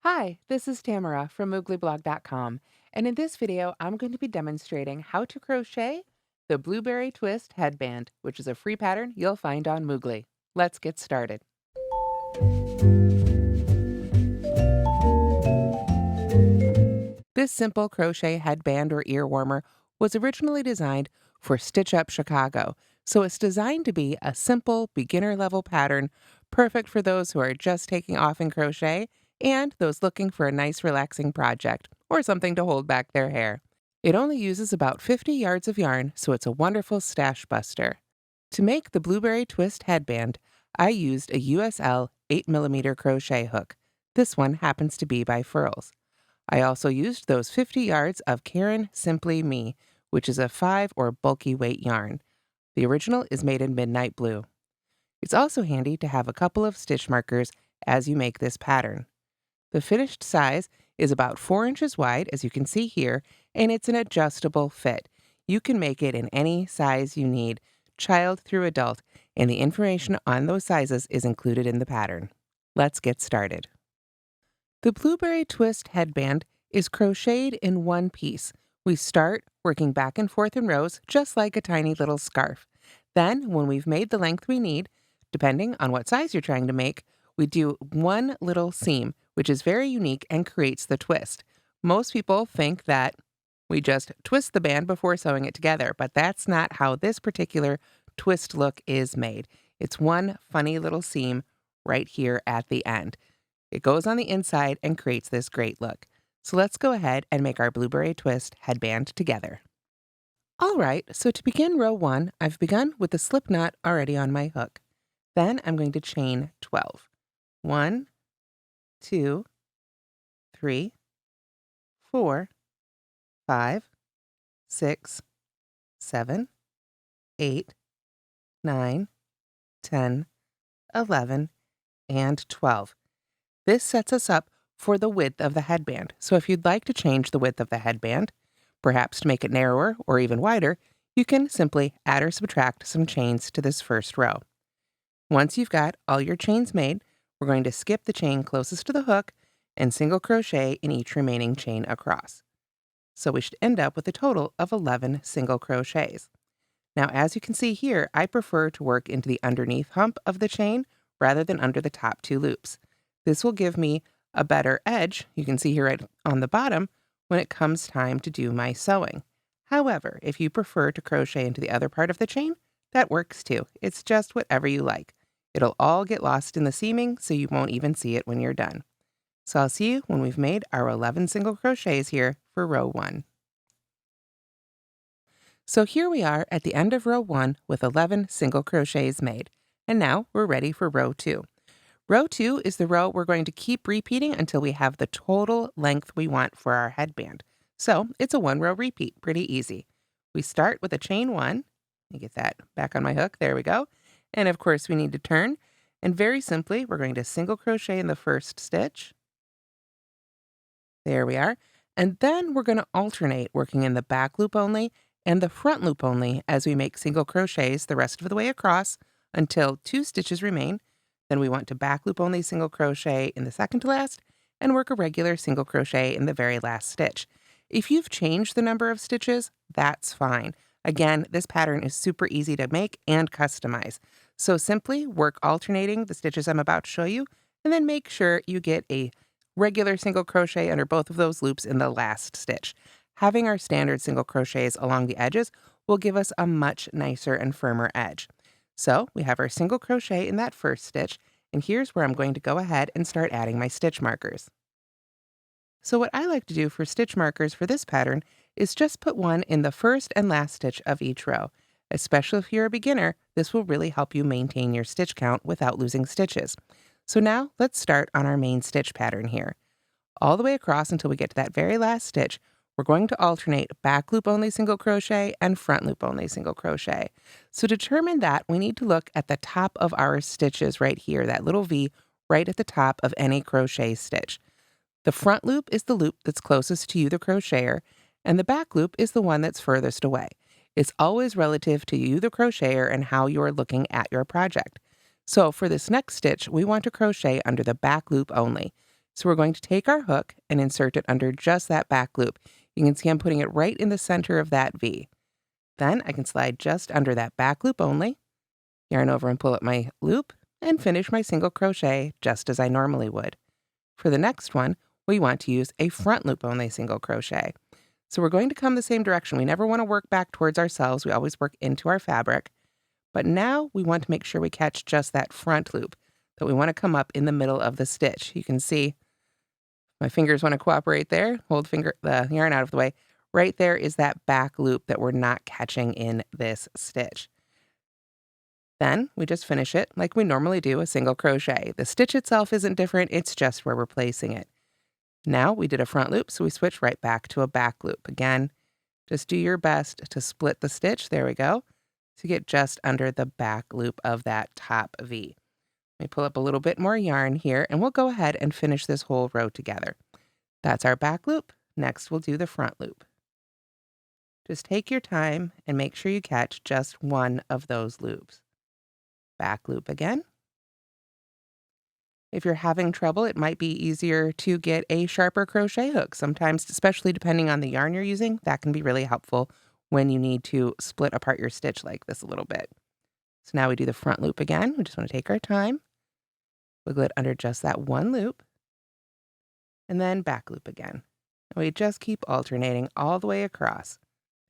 Hi, this is Tamara from mooglyblog.com, and in this video, I'm going to be demonstrating how to crochet the Blueberry Twist Headband, which is a free pattern you'll find on Moogly. Let's get started. This simple crochet headband or ear warmer was originally designed for Stitch Up Chicago, so it's designed to be a simple beginner level pattern, perfect for those who are just taking off in crochet and those looking for a nice relaxing project or something to hold back their hair. It only uses about 50 yards of yarn, so it's a wonderful stash buster. To make the Blueberry Twist headband, I used a USL 8mm crochet hook. This one happens to be by Furls. I also used those 50 yards of Caron Simply Me, which is a 5 or bulky weight yarn. The original is made in midnight blue. It's also handy to have a couple of stitch markers as you make this pattern. The finished size is about 4 inches wide, as you can see here, and it's an adjustable fit. You can make it in any size you need, child through adult, and the information on those sizes is included in the pattern. Let's get started. The Blueberry Twist headband is crocheted in one piece. We start working back and forth in rows, just like a tiny little scarf. Then, when we've made the length we need, depending on what size you're trying to make, we do one little seam, which is very unique and creates the twist. Most people think that we just twist the band before sewing it together, but that's not how this particular twist look is made. It's one funny little seam right here at the end. It goes on the inside and creates this great look. So let's go ahead and make our Blueberry Twist headband together. All right, so to begin row 1, I've begun with the slip knot already on my hook. Then I'm going to chain 12. 1, 2, 3, 4, 5, 6, 7, 8, 9, 10, 11, and 12. This sets us up for the width of the headband. So if you'd like to change the width of the headband, perhaps to make it narrower or even wider, you can simply add or subtract some chains to this first row. Once you've got all your chains made, we're going to skip the chain closest to the hook and single crochet in each remaining chain across. So we should end up with a total of 11 single crochets. Now, as you can see here, I prefer to work into the underneath hump of the chain rather than under the top 2 loops. This will give me a better edge, you can see here right on the bottom, when it comes time to do my sewing. However, if you prefer to crochet into the other part of the chain, that works too. It's just whatever you like. It'll all get lost in the seaming, so you won't even see it when you're done. So I'll see you when we've made our 11 single crochets here for row 1. So here we are at the end of row 1 with 11 single crochets made. And now we're ready for row 2. Row 2 is the row we're going to keep repeating until we have the total length we want for our headband. So it's a 1-row repeat, pretty easy. We start with a chain 1. Let me get that back on my hook. There we go. And of course we need to turn. And very simply, we're going to single crochet in the first stitch. There we are. And then we're going to alternate working in the back loop only and the front loop only as we make single crochets the rest of the way across until 2 stitches remain. Then we want to back loop only single crochet in the second to last and work a regular single crochet in the very last stitch. If you've changed the number of stitches, that's fine. Again, this pattern is super easy to make and customize. So simply work alternating the stitches I'm about to show you, and then make sure you get a regular single crochet under both of those loops in the last stitch. Having our standard single crochets along the edges will give us a much nicer and firmer edge. So we have our single crochet in that first stitch, and here's where I'm going to go ahead and start adding my stitch markers. So what I like to do for stitch markers for this pattern is just put one in the first and last stitch of each row. Especially if you're a beginner, this will really help you maintain your stitch count without losing stitches. So now let's start on our main stitch pattern here. All the way across until we get to that very last stitch, we're going to alternate back loop only single crochet and front loop only single crochet. So to determine that, we need to look at the top of our stitches right here, that little V right at the top of any crochet stitch. The front loop is the loop that's closest to you, the crocheter, and the back loop is the one that's furthest away. It's always relative to you, the crocheter, and how you're looking at your project. So for this next stitch, we want to crochet under the back loop only. So we're going to take our hook and insert it under just that back loop. You can see I'm putting it right in the center of that V. Then I can slide just under that back loop only, yarn over and pull up my loop, and finish my single crochet just as I normally would. For the next one, we want to use a front loop only single crochet. So we're going to come the same direction. We never want to work back towards ourselves. We always work into our fabric. But now we want to make sure we catch just that front loop, that we want to come up in the middle of the stitch. You can see my fingers want to cooperate there. Hold the yarn out of the way. Right there is that back loop that we're not catching in this stitch. Then we just finish it like we normally do a single crochet. The stitch itself isn't different, it's just where we're placing it. Now we did a front loop, so we switch right back to a back loop. Again, just do your best to split the stitch, there we go, to get just under the back loop of that top V. Let me pull up a little bit more yarn here, and we'll go ahead and finish this whole row together. That's our back loop. Next, we'll do the front loop. Just take your time and make sure you catch just one of those loops. Back loop again. If you're having trouble, it might be easier to get a sharper crochet hook. Sometimes, especially depending on the yarn you're using, that can be really helpful when you need to split apart your stitch like this a little bit. So now we do the front loop again. We just want to take our time, wiggle it under just that one loop, and then back loop again. And we just keep alternating all the way across.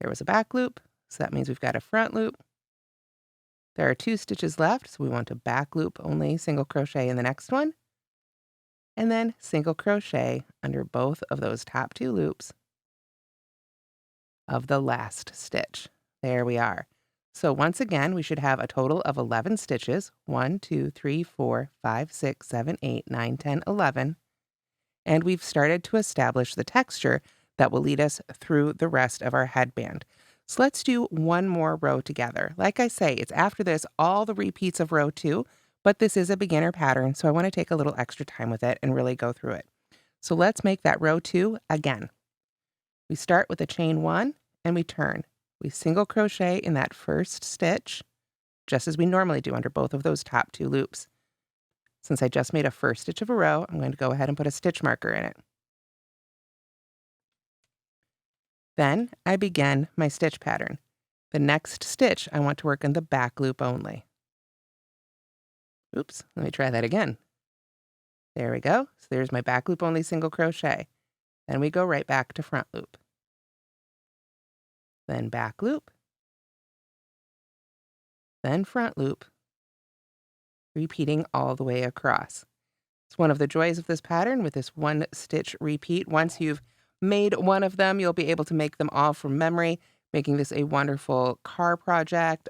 There was a back loop, so that means we've got a front loop. There are 2 stitches left, so we want to back loop only single crochet in the next one, and then single crochet under both of those top 2 loops of the last stitch. There we are. So once again, we should have a total of 11 stitches. 1, 2, 3, 4, 5, 6, 7, 8, 9, 10, 11. And we've started to establish the texture that will lead us through the rest of our headband. So let's do one more row together. Like I say, it's after this all the repeats of row 2, but this is a beginner pattern, so I want to take a little extra time with it and really go through it. So let's make that row 2 again. We start with a chain 1 and we turn. We single crochet in that first stitch, just as we normally do under both of those top 2 loops. Since I just made a first stitch of a row, I'm going to go ahead and put a stitch marker in it. Then I begin my stitch pattern. The next stitch, I want to work in the back loop only. Oops, let me try that again. There we go. So there's my back loop only single crochet. Then we go right back to front loop. Then back loop. Then front loop. Repeating all the way across. It's one of the joys of this pattern with this one stitch repeat. Once you've made one of them, you'll be able to make them all from memory, making this a wonderful car project,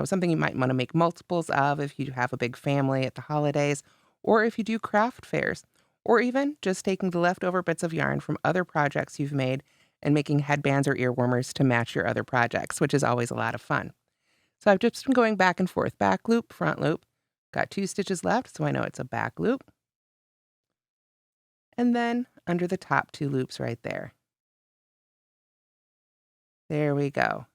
something you might want to make multiples of if you have a big family at the holidays, or if you do craft fairs, or even just taking the leftover bits of yarn from other projects you've made and making headbands or ear warmers to match your other projects, which is always a lot of fun. So I've just been going back and forth, back loop, front loop, got 2 stitches left, so I know it's a back loop. And then under the top 2 loops right there. There we go.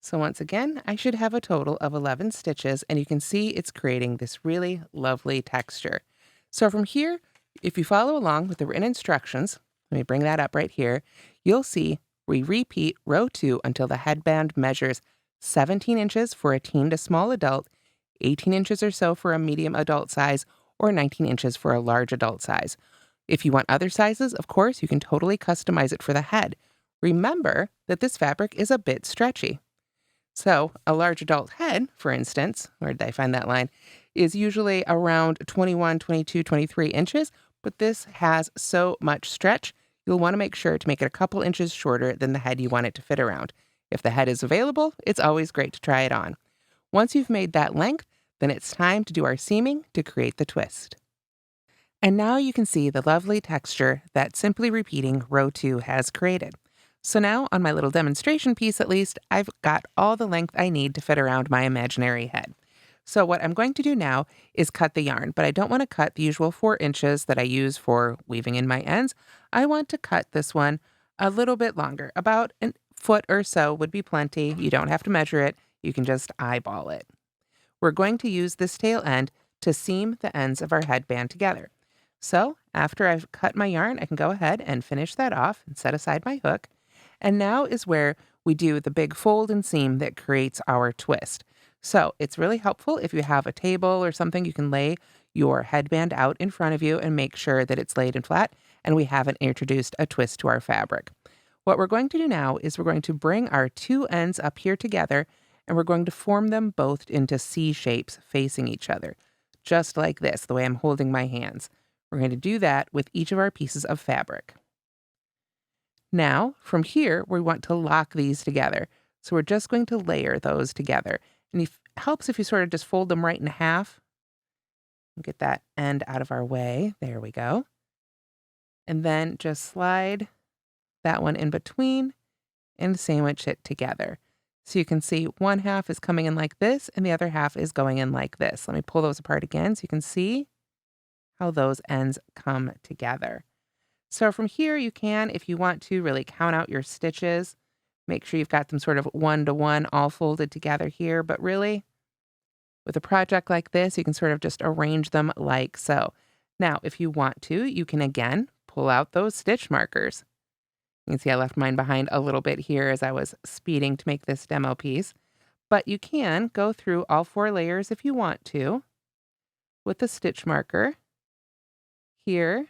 So once again, I should have a total of 11 stitches, and you can see it's creating this really lovely texture. So from here, if you follow along with the written instructions, let me bring that up right here, you'll see we repeat row 2 until the headband measures 17 inches for a teen to small adult, 18 inches or so for a medium adult size, or 19 inches for a large adult size. If you want other sizes, of course, you can totally customize it for the head. Remember that this fabric is a bit stretchy. So a large adult head, for instance, where did I find that line, is usually around 21, 22, 23 inches, but this has so much stretch, you'll want to make sure to make it a couple inches shorter than the head you want it to fit around. If the head is available, it's always great to try it on. Once you've made that length, then it's time to do our seaming to create the twist. And now you can see the lovely texture that simply repeating row 2 has created. So now on my little demonstration piece at least, I've got all the length I need to fit around my imaginary head. So what I'm going to do now is cut the yarn, but I don't want to cut the usual 4 inches that I use for weaving in my ends. I want to cut this one a little bit longer, about a foot or so would be plenty. You don't have to measure it, you can just eyeball it. We're going to use this tail end to seam the ends of our headband together. So after I've cut my yarn, I can go ahead and finish that off and set aside my hook. And now is where we do the big fold and seam that creates our twist. So it's really helpful if you have a table or something, you can lay your headband out in front of you and make sure that it's laid and flat, and we haven't introduced a twist to our fabric. What we're going to do now is we're going to bring our two ends up here together, and we're going to form them both into C shapes facing each other, just like this, the way I'm holding my hands. We're going to do that with each of our pieces of fabric. Now, from here, we want to lock these together. So we're just going to layer those together. And it helps if you sort of just fold them right in half. Get that end out of our way. There we go. And then just slide that one in between and sandwich it together. So you can see one half is coming in like this and the other half is going in like this. Let me pull those apart again so you can see how those ends come together. So from here, you can, if you want to, really count out your stitches. Make sure you've got them sort of one to one all folded together here. But really, with a project like this, you can sort of just arrange them like so. Now, if you want to, you can again pull out those stitch markers. You can see I left mine behind a little bit here as I was speeding to make this demo piece. But you can go through all 4 layers if you want to with the stitch marker. Here,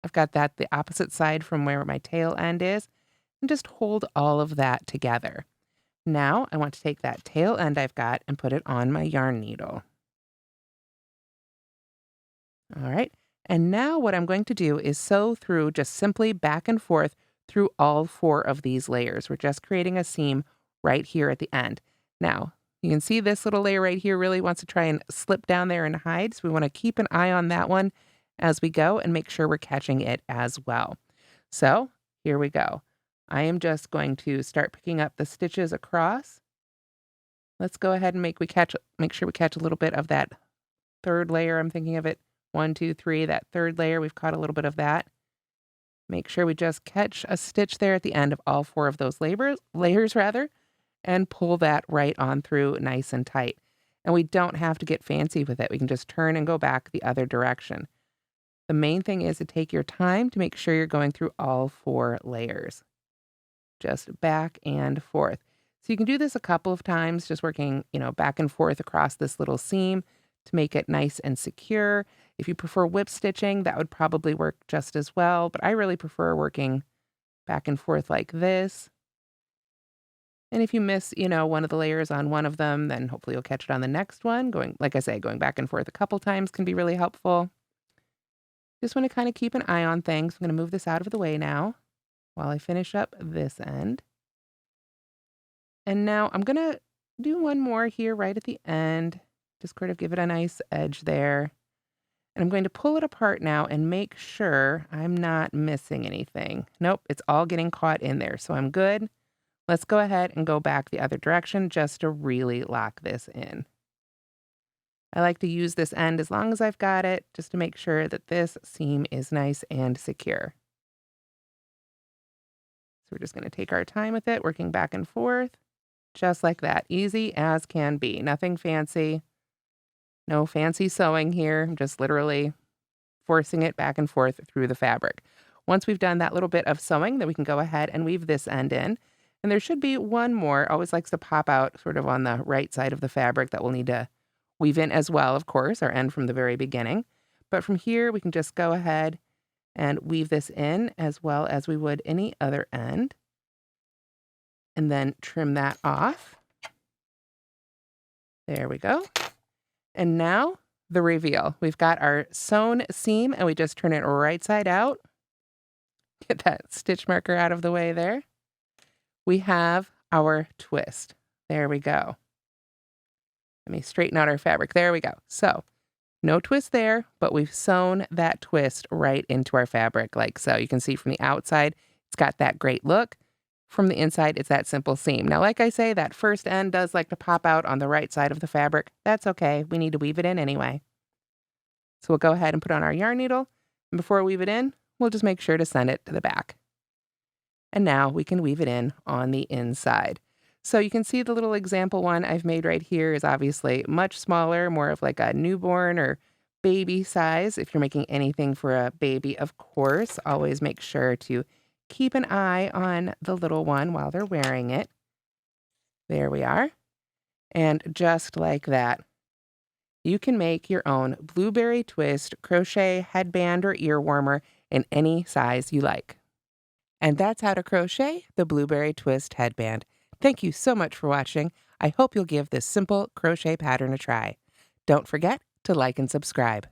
I've got that the opposite side from where my tail end is, and just hold all of that together. Now I want to take that tail end I've got and put it on my yarn needle. All right, and now what I'm going to do is sew through just simply back and forth through all 4 of these layers. We're just creating a seam right here at the end. Now, you can see this little layer right here really wants to try and slip down there and hide, so we want to keep an eye on that one as we go and make sure we're catching it as well. So here we go. I am just going to start picking up the stitches across. Let's go ahead and make sure we catch a little bit of that 3rd layer. I'm thinking of it 1, 2, 3, that 3rd layer. We've caught a little bit of that. Make sure we just catch a stitch there at the end of all 4 of those layers rather, and pull that right on through nice and tight. And we don't have to get fancy with it. We can just turn and go back the other direction. The main thing is to take your time to make sure you're going through all 4 layers. Just back and forth. So you can do this a couple of times, just working, back and forth across this little seam to make it nice and secure. If you prefer whip stitching, that would probably work just as well, but I really prefer working back and forth like this. And if you miss, one of the layers on one of them, then hopefully you'll catch it on the next one. Like I say, going back and forth a couple times can be really helpful. Just want to kind of keep an eye on things. I'm going to move this out of the way now while I finish up this end. And now I'm going to do one more here right at the end. Just sort of give it a nice edge there. And I'm going to pull it apart now and make sure I'm not missing anything. Nope, it's all getting caught in there, so I'm good. Let's go ahead and go back the other direction just to really lock this in. I like to use this end as long as I've got it, just to make sure that this seam is nice and secure. So we're just going to take our time with it, working back and forth, just like that. Easy as can be. Nothing fancy. No fancy sewing here. I'm just literally forcing it back and forth through the fabric. Once we've done that little bit of sewing, then we can go ahead and weave this end in. And there should be one more, always likes to pop out sort of on the right side of the fabric that we'll need to weave in as well, of course, our end from the very beginning. But from here, we can just go ahead and weave this in as well as we would any other end. And then trim that off. There we go. And now the reveal. We've got our sewn seam and we just turn it right side out. Get that stitch marker out of the way there. We have our twist. There we go. Let me straighten out our fabric. There we go. So no twist there, but we've sewn that twist right into our fabric like so. You can see from the outside, it's got that great look. From the inside, it's that simple seam. Now, like I say, that first end does like to pop out on the right side of the fabric. That's okay. We need to weave it in anyway. So we'll go ahead and put on our yarn needle. And before we weave it in, we'll just make sure to send it to the back. And now we can weave it in on the inside. So you can see the little example one I've made right here is obviously much smaller, more of like a newborn or baby size. If you're making anything for a baby, of course, always make sure to keep an eye on the little one while they're wearing it. There we are. And just like that, you can make your own Blueberry Twist crochet headband or ear warmer in any size you like. And that's how to crochet the Blueberry Twist Headband. Thank you so much for watching. I hope you'll give this simple crochet pattern a try. Don't forget to like and subscribe.